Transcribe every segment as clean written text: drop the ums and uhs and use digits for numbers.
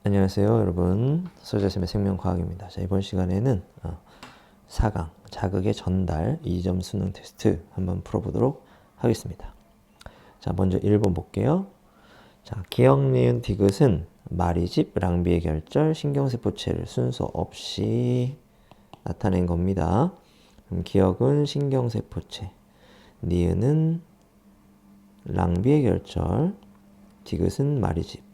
안녕하세요 여러분, 서재쌤의 생명과학입니다. 자, 이번 시간에는 4강 자극의 전달 2점 수능 테스트 한번 풀어보도록 하겠습니다. 자, 먼저 1번 볼게요. 자, 기억, 니은, 디귿은 마리집, 랑비의 결절, 신경세포체를 순서 없이 나타낸 겁니다. 그럼 기억은 신경세포체, 니은은 랑비의 결절, 디귿은 마리집.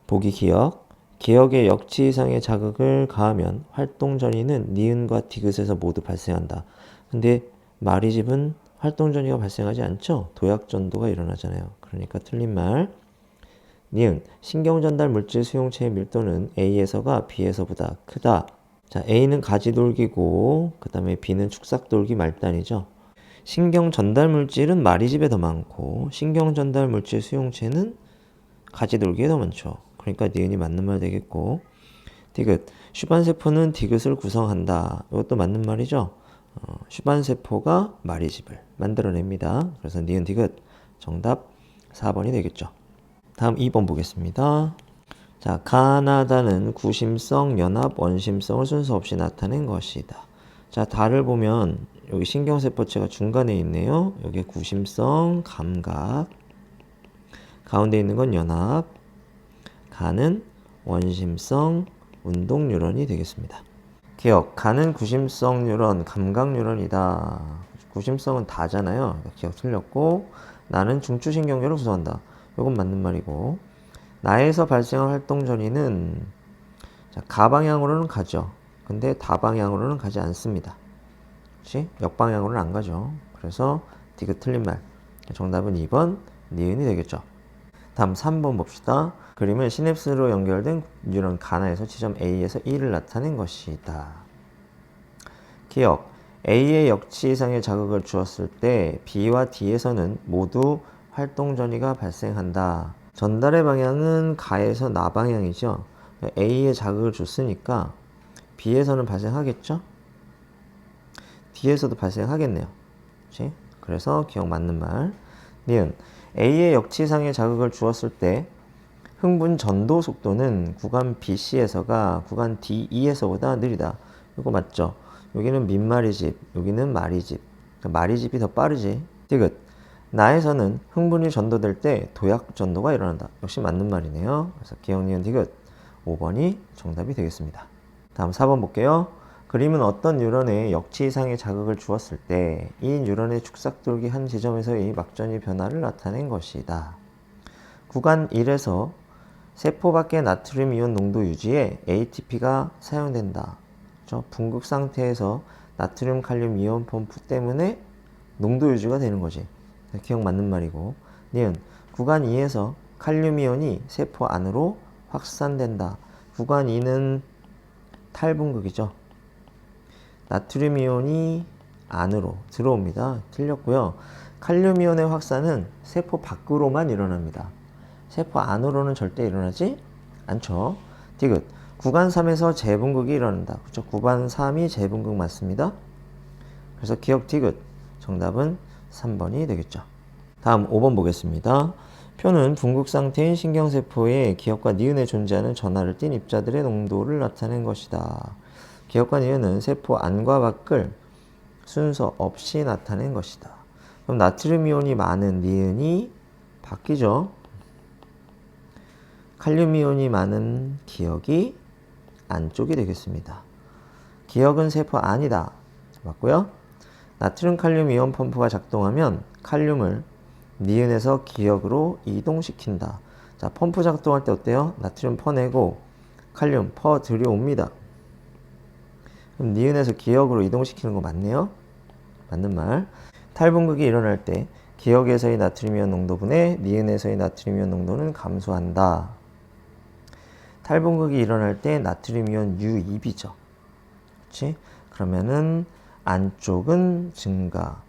보기 기억. 기억에 역치 이상의 자극을 가하면 활동 전이는 니은과 디귿에서 모두 발생한다. 근데 마리집은 활동 전이가 발생하지 않죠? 도약 전도가 일어나잖아요. 그러니까 틀린 말. 니은. 신경 전달 물질 수용체의 밀도는 A에서가 B에서보다 크다. 자, A는 가지돌기고 그 다음에 B는 축삭돌기 말단이죠. 신경 전달 물질은 마리집에 더 많고 신경 전달 물질 수용체는 가지돌기에 더 많죠. 그러니까 니은이 맞는 말 되겠고, 디귿. 슈반세포는 디귿을 구성한다. 이것도 맞는 말이죠. 슈반세포가 마리집을 만들어냅니다. 그래서 니은 디귿. 정답 4번이 되겠죠. 다음 2번 보겠습니다. 자, 가나다는 구심성, 연합, 원심성을 순서 없이 나타낸 것이다. 자, 다를 보면 여기 신경세포체가 중간에 있네요. 여기 구심성, 감각, 가운데 있는 건 연합, 가는 원심성 운동 뉴런이 되겠습니다. 기억. 가는 구심성 뉴런, 감각 뉴런이다. 구심성은 다잖아요. 기억 틀렸고, 나는 중추신경계를 구성한다. 이건 맞는 말이고, 나에서 발생한 활동 전이는 가방향으로는 가죠. 근데 다방향으로는 가지 않습니다. 그렇지? 역방향으로는 안 가죠. 그래서 디귿 틀린 말. 정답은 2번 니은이 되겠죠. 다음 3번 봅시다. 그림은 시냅스로 연결된 뉴런 가나에서 지점 A에서 E를 나타낸 것이다. 기억. A의 역치 이상의 자극을 주었을 때 B와 D에서는 모두 활동 전이가 발생한다. 전달의 방향은 가에서 나 방향이죠. A에 자극을 줬으니까 B에서는 발생하겠죠? D에서도 발생하겠네요. 그치? 그래서 기억 맞는 말. 니은. A의 역치 이상의 자극을 주었을 때 흥분 전도 속도는 구간 BC에서가 구간 DE에서보다 느리다. 이거 맞죠? 여기는 민마리집, 여기는 마리집. 마리집이 더 빠르지. 디귿. 나에서는 흥분이 전도될 때 도약 전도가 일어난다. 역시 맞는 말이네요. 그래서 기억, 니은, 디귿 5번이 정답이 되겠습니다. 다음 4번 볼게요. 그림은 어떤 뉴런에 역치 이상의 자극을 주었을 때 이 뉴런의 축삭돌기 한 지점에서의 막전이 변화를 나타낸 것이다. 구간 1에서 세포 밖의 나트륨 이온 농도 유지에 ATP가 사용된다. 그렇죠? 분극 상태에서 나트륨 칼륨 이온 펌프 때문에 농도 유지가 되는 거지. 기억 맞는 말이고. 니은. 구간 2에서 칼륨 이온이 세포 안으로 확산된다. 구간 2는 탈분극이죠. 나트륨 이온이 안으로 들어옵니다. 틀렸고요. 칼륨 이온의 확산은 세포 밖으로만 일어납니다. 세포 안으로는 절대 일어나지 않죠. 디귿. 구간 3에서 재분극이 일어난다. 그렇죠? 구간 3이 재분극 맞습니다. 그래서 기억 디귿. 정답은 3번이 되겠죠. 다음 5번 보겠습니다. 표는 분극 상태인 신경세포에 기억과 니은에 존재하는 전하를 띤 입자들의 농도를 나타낸 것이다. 기억과 니은은 세포 안과 밖을 순서 없이 나타낸 것이다. 그럼 나트륨 이온이 많은 니은이 바뀌죠. 칼륨 이온이 많은 기억이 안쪽이 되겠습니다. 기억은 세포 안이다. 맞고요. 나트륨 칼륨 이온 펌프가 작동하면 칼륨을 니은에서 기억으로 이동시킨다. 자, 펌프 작동할 때 어때요? 나트륨 퍼내고 칼륨 퍼 들여옵니다. 그럼 니은에서 기억으로 이동시키는 거 맞네요? 맞는 말. 탈분극이 일어날 때 기억에서의 나트륨 이온 농도분의 니은에서의 나트륨 이온 농도는 감소한다. 탈분극이 일어날 때 나트륨 이온 유입이죠. 그렇지? 그러면은 안쪽은 증가,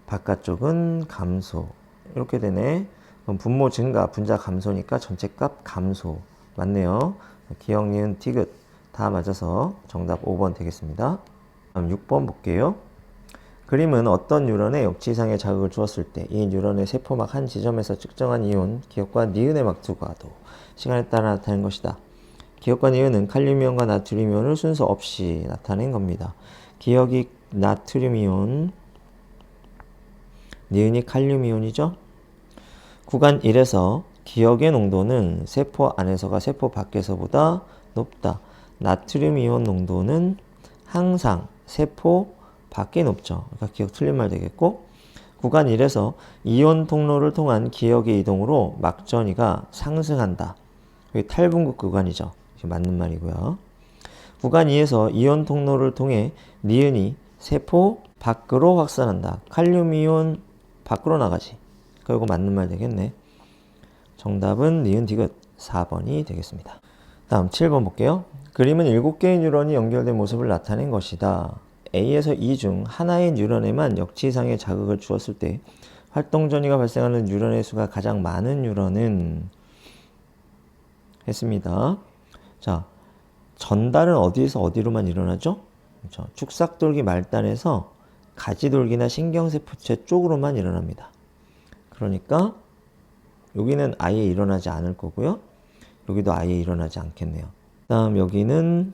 바깥쪽은 감소. 이렇게 되네. 그럼 분모 증가, 분자 감소니까 전체값 감소. 맞네요. 기억, 니은, 디귿 다 맞아서 정답 5번 되겠습니다. 다음 6번 볼게요. 그림은 어떤 뉴런에 역지이상의 자극을 주었을 때 이 뉴런의 세포막 한 지점에서 측정한 이온, 기억과 니은의 막투과도 시간에 따라 나타낸 것이다. 기억과 니은은 칼륨이온과 나트륨이온을 순서 없이 나타낸 겁니다. 기억이 나트륨이온, 니은이 칼륨이온이죠. 구간 1에서 기억의 농도는 세포 안에서가 세포 밖에서보다 높다. 나트륨 이온 농도는 항상 세포 밖에 높죠. 그러니까 기억 틀린 말 되겠고, 구간 1에서 이온 통로를 통한 기억의 이동으로 막전이가 상승한다. 여기 탈분극 구간이죠. 이게 맞는 말이고요. 구간 2에서 이온 통로를 통해 니은이 세포 밖으로 확산한다. 칼륨 이온 밖으로 나가지. 그리고 맞는 말 되겠네. 정답은 니은 디귿 4번이 되겠습니다. 다음 7번 볼게요. 그림은 7개의 뉴런이 연결된 모습을 나타낸 것이다. A에서 E 중 하나의 뉴런에만 역지이상의 자극을 주었을 때 활동 전이가 발생하는 뉴런의 수가 가장 많은 뉴런은 했습니다. 자, 전달은 어디에서 어디로만 일어나죠? 그렇죠. 축삭돌기 말단에서 가지돌기나 신경세포체 쪽으로만 일어납니다. 그러니까 여기는 아예 일어나지 않을 거고요. 여기도 아예 일어나지 않겠네요. 다음 여기는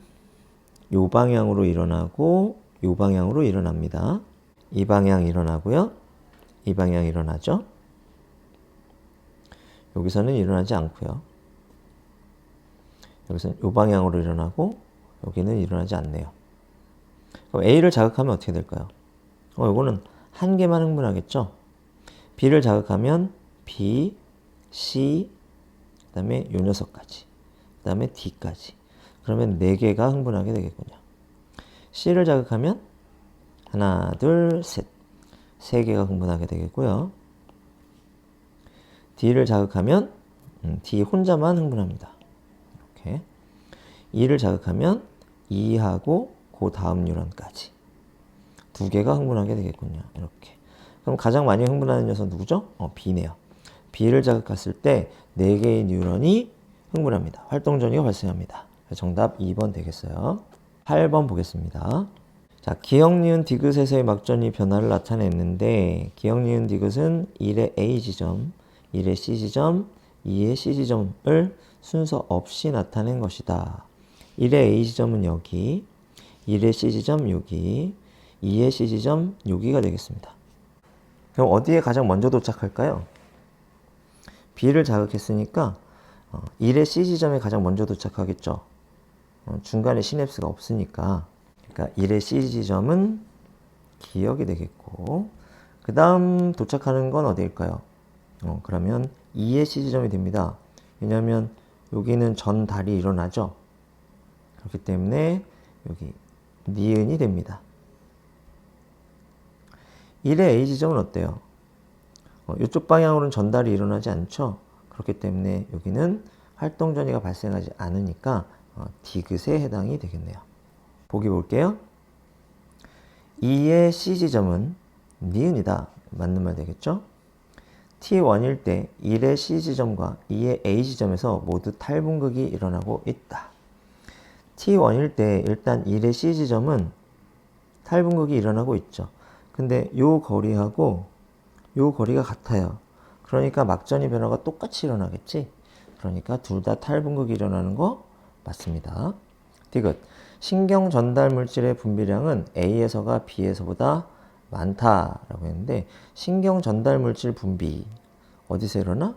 요 방향으로 일어나고 요 방향으로 일어납니다. 이 방향 일어나고요. 이 방향 일어나죠. 여기서는 일어나지 않고요. 여기서는 요 방향으로 일어나고 여기는 일어나지 않네요. 그럼 A를 자극하면 어떻게 될까요? 요거는 한 개만 흥분하겠죠. B를 자극하면 B, C, 그 다음에 요 녀석까지, 그 다음에 D까지. 그러면 4개가 흥분하게 되겠군요. C를 자극하면 하나, 둘, 셋. 3개가 흥분하게 되겠고요. D를 자극하면 D 혼자만 흥분합니다. 이렇게. E를 자극하면 E하고 그 다음 뉴런까지 2개가 흥분하게 되겠군요. 이렇게. 그럼 가장 많이 흥분하는 녀석 누구죠? B네요. B를 자극했을 때 4개의 뉴런이 흥분합니다. 활동 전이가 발생합니다. 정답 2번 되겠어요. 8번 보겠습니다. 자, 기억 니은 디귿에서의 막전이 변화를 나타냈는데 기억 니은 디귿은 1의 A 지점, 1의 C 지점, 2의 C 지점을 순서 없이 나타낸 것이다. 1의 A 지점은 여기, 1의 C 지점 여기, 2의 C 지점 여기가 되겠습니다. 그럼 어디에 가장 먼저 도착할까요? B를 자극했으니까 1의 C 지점에 가장 먼저 도착하겠죠. 중간에 시냅스가 없으니까. 그러니까 1의 C 지점은 기억이 되겠고, 그 다음 도착하는 건 어디일까요? 그러면 2의 C 지점이 됩니다. 왜냐하면 여기는 전달이 일어나죠. 그렇기 때문에 여기 니은이 됩니다. 1의 A 지점은 어때요? 이쪽 방향으로는 전달이 일어나지 않죠. 그렇기 때문에 여기는 활동 전이가 발생하지 않으니까 디귿에 해당이 되겠네요. 보기 볼게요. 2의 C 지점은 니은이다. 맞는 말 되겠죠? T1일 때 1의 C 지점과 2의 A 지점에서 모두 탈분극이 일어나고 있다. T1일 때 일단 1의 C 지점은 탈분극이 일어나고 있죠. 근데 요 거리하고 요 거리가 같아요. 그러니까 막전이 변화가 똑같이 일어나겠지. 그러니까 둘 다 탈분극이 일어나는 거 맞습니다. 디귿. 신경 전달 물질의 분비량은 A에서가 B에서보다 많다라고 했는데 신경 전달 물질 분비 어디서 일어나?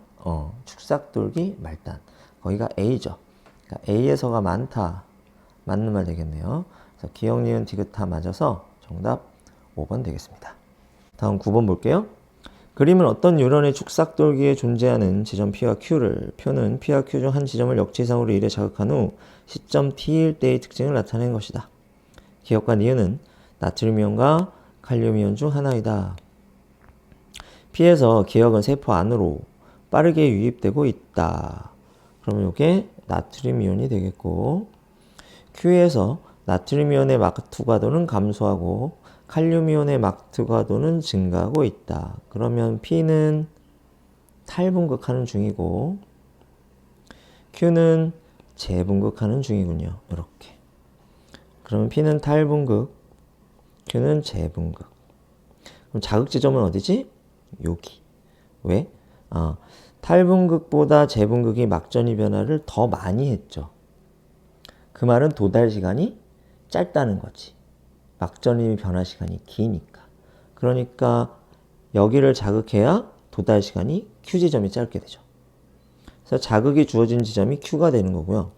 축삭돌기 말단. 거기가 A죠. 그러니까 A에서가 많다. 맞는 말 되겠네요. 그래서 기억, 니은, 디귿 다 맞아서 정답 5번 되겠습니다. 다음 9번 볼게요. 그림은 어떤 뉴런의 축삭돌기에 존재하는 지점 P와 Q를 표는 P와 Q 중 한 지점을 역지이상으로 1에 자극한 후 시점 T일 때의 특징을 나타낸 것이다. 기억과 니은은 나트륨이온과 칼륨이온 중 하나이다. P에서 기억은 세포 안으로 빠르게 유입되고 있다. 그러면 이게 나트륨이온이 되겠고 Q에서 나트륨이온의 막투과도는 감소하고 칼륨이온의 막투과도는 증가하고 있다. 그러면 P는 탈분극하는 중이고 Q는 재분극하는 중이군요. 이렇게. 그러면 P는 탈분극, Q는 재분극. 그럼 자극 지점은 어디지? 여기. 왜? 탈분극보다 재분극이 막전이 변화를 더 많이 했죠. 그 말은 도달 시간이 짧다는 거지. 막전이 변화 시간이 기니까. 그러니까 여기를 자극해야 도달 시간이 Q 지점이 짧게 되죠. 그래서 자극이 주어진 지점이 Q가 되는 거고요.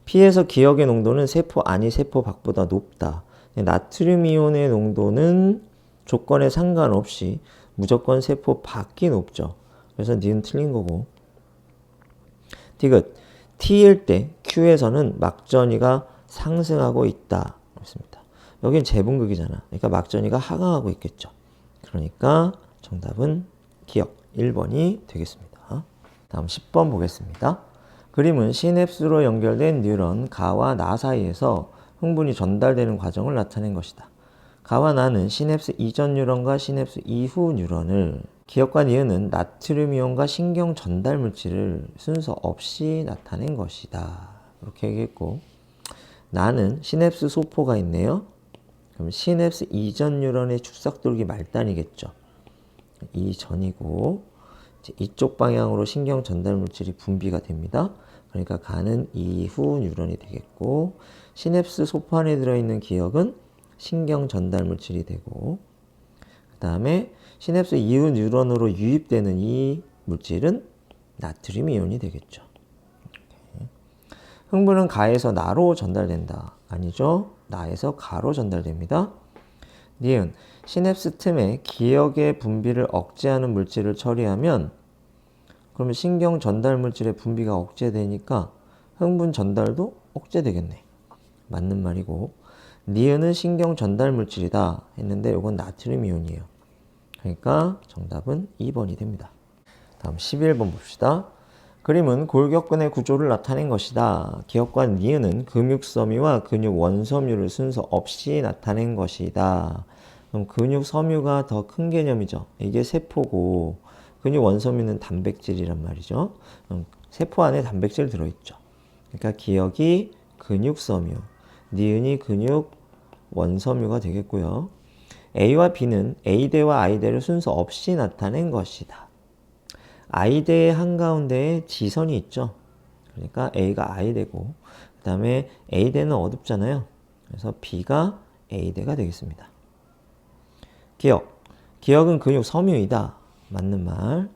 P에서 기억의 농도는 세포 안이 세포 밖보다 높다. 나트륨 이온의 농도는 조건에 상관없이 무조건 세포 밖이 높죠. 그래서 니은 틀린 거고. 디귿. T일 때 Q에서는 막전이가 상승하고 있다. 그렇습니다. 여긴 재분극이잖아. 그러니까 막전이가 하강하고 있겠죠. 그러니까 정답은 기억 1번이 되겠습니다. 다음 10번 보겠습니다. 그림은 시냅스로 연결된 뉴런 가와 나 사이에서 흥분이 전달되는 과정을 나타낸 것이다. 가와 나는 시냅스 이전 뉴런과 시냅스 이후 뉴런을, 기억과 니은은 나트륨 이온과 신경 전달 물질을 순서 없이 나타낸 것이다. 이렇게 얘기했고, 나는 시냅스 소포가 있네요. 그럼 시냅스 이전 뉴런의 축삭돌기 말단이겠죠. 이전이고 이쪽 방향으로 신경 전달 물질이 분비가 됩니다. 그러니까 가는 이후 뉴런이 되겠고, 시냅스 소포 안에 들어있는 기억은 신경 전달 물질이 되고, 그 다음에 시냅스 이후 뉴런으로 유입되는 이 물질은 나트륨 이온이 되겠죠. 흥분은 가에서 나로 전달된다. 아니죠. 나에서 가로 전달됩니다. 니은. 시냅스 틈에 기억의 분비를 억제하는 물질을 처리하면, 그러면 신경 전달 물질의 분비가 억제되니까 흥분 전달도 억제되겠네. 맞는 말이고, 니은은 신경 전달 물질이다 했는데 이건 나트륨 이온이에요. 그러니까 정답은 2번이 됩니다. 다음 11번 봅시다. 그림은 골격근의 구조를 나타낸 것이다. 기억과 니은은 근육섬유와 근육 원섬유를 순서 없이 나타낸 것이다. 그럼 근육 섬유가 더 큰 개념이죠. 이게 세포고 근육 원섬유는 단백질이란 말이죠. 세포 안에 단백질 들어있죠. 그러니까 기억이 근육 섬유, 니은이 근육 원섬유가 되겠고요. A와 B는 A대와 I대를 순서 없이 나타낸 것이다. I대의 한가운데에 지선이 있죠. 그러니까 A가 I대고, 그 다음에 A대는 어둡잖아요. 그래서 B가 A대가 되겠습니다. 기억. 기억은 근육 섬유이다. 맞는 말.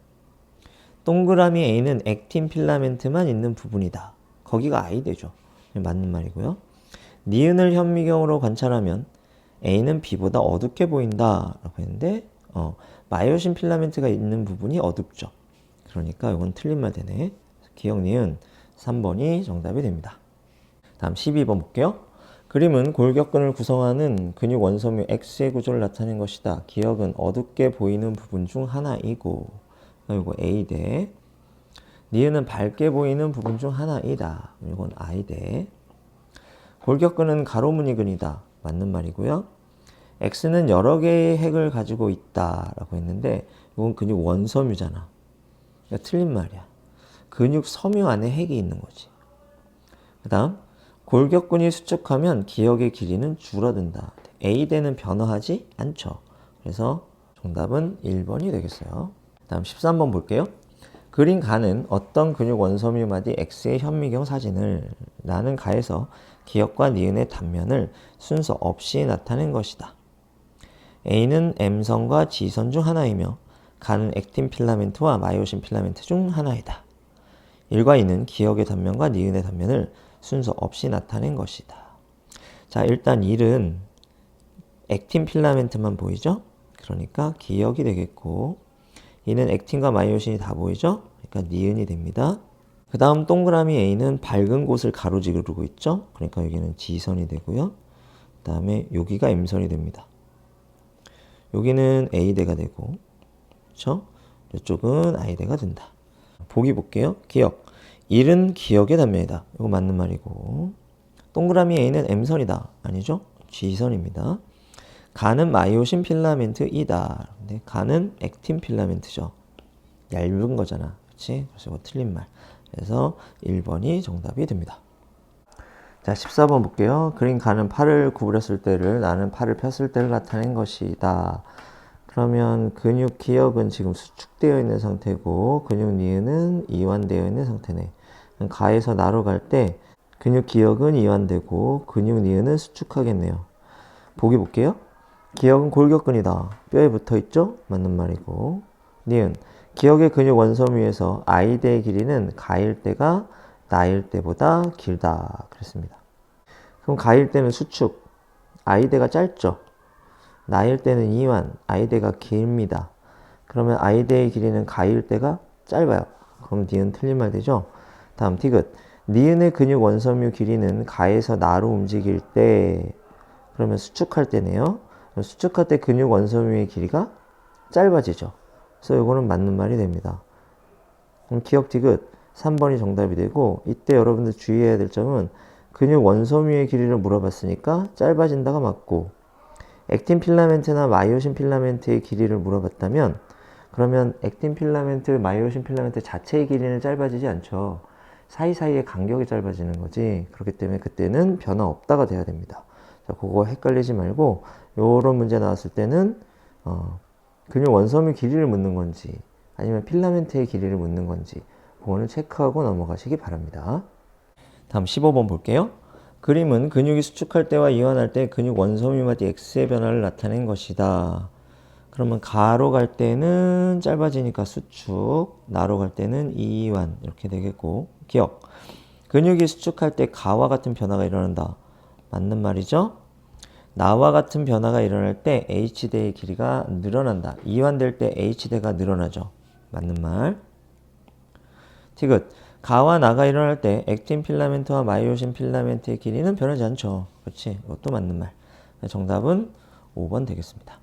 동그라미 A는 액틴 필라멘트만 있는 부분이다. 거기가 I대죠. 맞는 말이고요. 니은을 현미경으로 관찰하면 A는 B보다 어둡게 보인다 라고 했는데, 마이오신 필라멘트가 있는 부분이 어둡죠. 그러니까 이건 틀린 말 되네. 기억 니은 3번이 정답이 됩니다. 다음 12번 볼게요. 그림은 골격근을 구성하는 근육 원섬유 X의 구조를 나타낸 것이다. 기억은 어둡게 보이는 부분 중 하나이고, 이거 A대. 니은은 밝게 보이는 부분 중 하나이다. 이건 I대. 골격근은 가로무늬근이다. 맞는 말이고요. X는 여러 개의 핵을 가지고 있다 라고 했는데 이건 근육 원섬유잖아. 그러니까 틀린 말이야. 근육 섬유 안에 핵이 있는 거지. 그 다음, 골격근이 수축하면 기억의 길이는 줄어든다. A대는 변화하지 않죠. 그래서 정답은 1번이 되겠어요. 다음 13번 볼게요. 그린 가는 어떤 근육 원섬유 마디 X의 현미경 사진을, 나는 가에서 기억과 니은의 단면을 순서 없이 나타낸 것이다. A는 M선과 G선 중 하나이며 가는 액틴 필라멘트와 마이오신 필라멘트 중 하나이다. 1과 2는 기억의 단면과 니은의 단면을 순서 없이 나타낸 것이다. 자, 일단 1은 액틴 필라멘트만 보이죠? 그러니까 기억이 되겠고, 2는 액틴과 마이오신이 다 보이죠? 그러니까 니은이 됩니다. 그 다음 동그라미 A는 밝은 곳을 가로지르고 있죠? 그러니까 여기는 G선이 되고요. 그 다음에 여기가 M선이 됩니다. 여기는 A대가 되고, 그렇죠? 이쪽은 I대가 된다. 보기 볼게요. 기억. 1은 기억의 단면이다. 이거 맞는 말이고, 동그라미 A는 M선이다. 아니죠? G선입니다. 가는 마이오신 필라멘트이다. 근데 가는 액틴 필라멘트죠. 얇은 거잖아. 그렇지? 그래서 이거 틀린 말. 그래서 1번이 정답이 됩니다. 자, 14번 볼게요. 그린 가는 팔을 구부렸을 때를, 나는 팔을 폈을 때를 나타낸 것이다. 그러면 근육 기역은 지금 수축되어 있는 상태고 근육 니은은 이완되어 있는 상태네. 가에서 나로 갈 때 근육 기역은 이완되고 근육 니은은 수축하겠네요. 보기 볼게요. 기역은 골격근이다. 뼈에 붙어 있죠? 맞는 말이고. 니은. 기역의 근육 원섬유에서 아이대의 길이는 가일 때가 나일 때보다 길다. 그랬습니다. 그럼 가일 때는 수축. 아이대가 짧죠? 나일 때는 이완. 아이대가 깁니다. 그러면 아이대의 길이는 가일 때가 짧아요. 그럼 니은 틀린 말 되죠? 다음 티귿. 니은의 근육 원섬유 길이는 가에서 나로 움직일 때 그러면 수축할 때네요. 수축할 때 근육 원섬유의 길이가 짧아지죠. 그래서 이거는 맞는 말이 됩니다. 그럼 기억 티귿 3번이 정답이 되고 이때 여러분들 주의해야 될 점은 근육 원섬유의 길이를 물어봤으니까 짧아진다가 맞고 액틴 필라멘트나 마이오신 필라멘트의 길이를 물어봤다면 그러면 액틴 필라멘트, 마이오신 필라멘트 자체의 길이는 짧아지지 않죠. 사이사이의 간격이 짧아지는 거지. 그렇기 때문에 그때는 변화 없다가 돼야 됩니다. 자, 그거 헷갈리지 말고 요런 문제 나왔을 때는 근육 원섬유 길이를 묻는 건지 아니면 필라멘트의 길이를 묻는 건지 그거는 체크하고 넘어가시기 바랍니다. 다음 15번 볼게요. 그림은 근육이 수축할 때와 이완할 때 근육 원섬유마다 X의 변화를 나타낸 것이다. 그러면 가로 갈 때는 짧아지니까 수축, 나로 갈 때는 이완 이렇게 되겠고 기억. 근육이 수축할 때 가와 같은 변화가 일어난다. 맞는 말이죠? 나와 같은 변화가 일어날 때 H대의 길이가 늘어난다. 이완될 때 H대가 늘어나죠. 맞는 말. 티귿. 가와 나가 일어날 때 액틴 필라멘트와 마이오신 필라멘트의 길이는 변하지 않죠. 그렇지? 이것도 맞는 말. 정답은 5번 되겠습니다.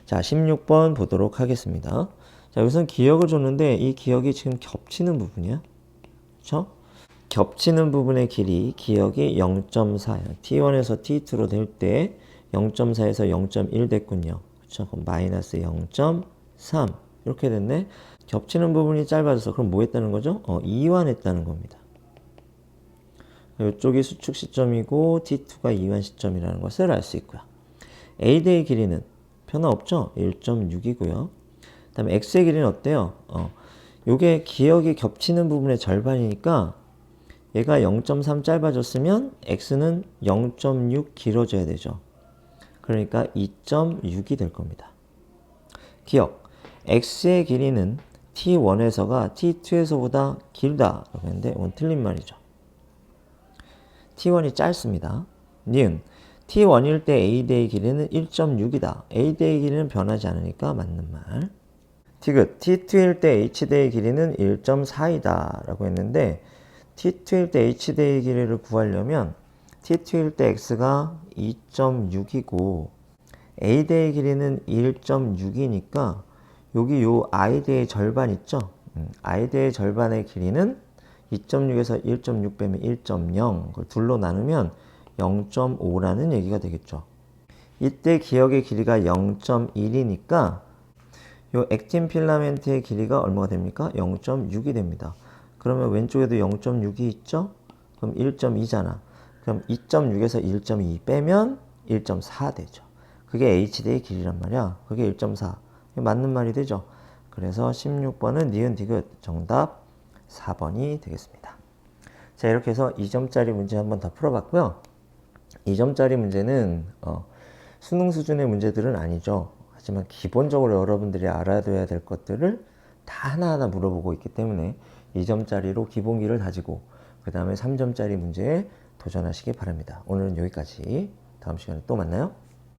자, 16번 보도록 하겠습니다. 자, 우선 기역을 줬는데 이 기역이 지금 겹치는 부분이야. 그렇죠? 겹치는 부분의 길이 기역이 0.4야. T1에서 T2로 될 때 0.4에서 0.1 됐군요. 그렇죠? 그럼 마이너스 0.3 이렇게 됐네. 겹치는 부분이 짧아져서 그럼 뭐 했다는 거죠? 이완했다는 겁니다. 이쪽이 수축 시점이고 T2가 이완 시점이라는 것을 알 수 있고요. A대의 길이는 변화 없죠? 1.6이고요. 그 다음에 X의 길이는 어때요? 요게 기역이 겹치는 부분의 절반이니까 얘가 0.3 짧아졌으면 X는 0.6 길어져야 되죠. 그러니까 2.6이 될 겁니다. 기억. X의 길이는 T1에서가 T2에서보다 길다. 라고 했는데 이건 틀린 말이죠. T1이 짧습니다. 니은. T1일 때 A대의 길이는 1.6이다. A대의 길이는 변하지 않으니까 맞는 말. 티귿. T2일 때 H대의 길이는 1.4이다. 라고 했는데 T2일 때 H대의 길이를 구하려면 T2일 때 X가 2.6이고 A대의 길이는 1.6이니까 여기 요 I대의 절반 있죠? I대의 절반의 길이는 2.6에서 1.6 빼면 1.0 그걸 둘로 나누면 0.5라는 얘기가 되겠죠. 이때 기역의 길이가 0.1이니까 요 액틴 필라멘트의 길이가 얼마가 됩니까? 0.6이 됩니다. 그러면 왼쪽에도 0.6이 있죠? 그럼 1.2잖아. 그럼 2.6에서 1.2 빼면 1.4 되죠. 그게 H대의 길이란 말이야. 그게 1.4. 맞는 말이 되죠. 그래서 16번은 니은 디귿 정답 4번이 되겠습니다. 자, 이렇게 해서 2점짜리 문제 한번 더 풀어봤고요. 2점짜리 문제는 수능 수준의 문제들은 아니죠. 하지만 기본적으로 여러분들이 알아둬야 될 것들을 다 하나하나 물어보고 있기 때문에 2점짜리로 기본기를 다지고 그 다음에 3점짜리 문제에 도전하시기 바랍니다. 오늘은 여기까지. 다음 시간에 또 만나요.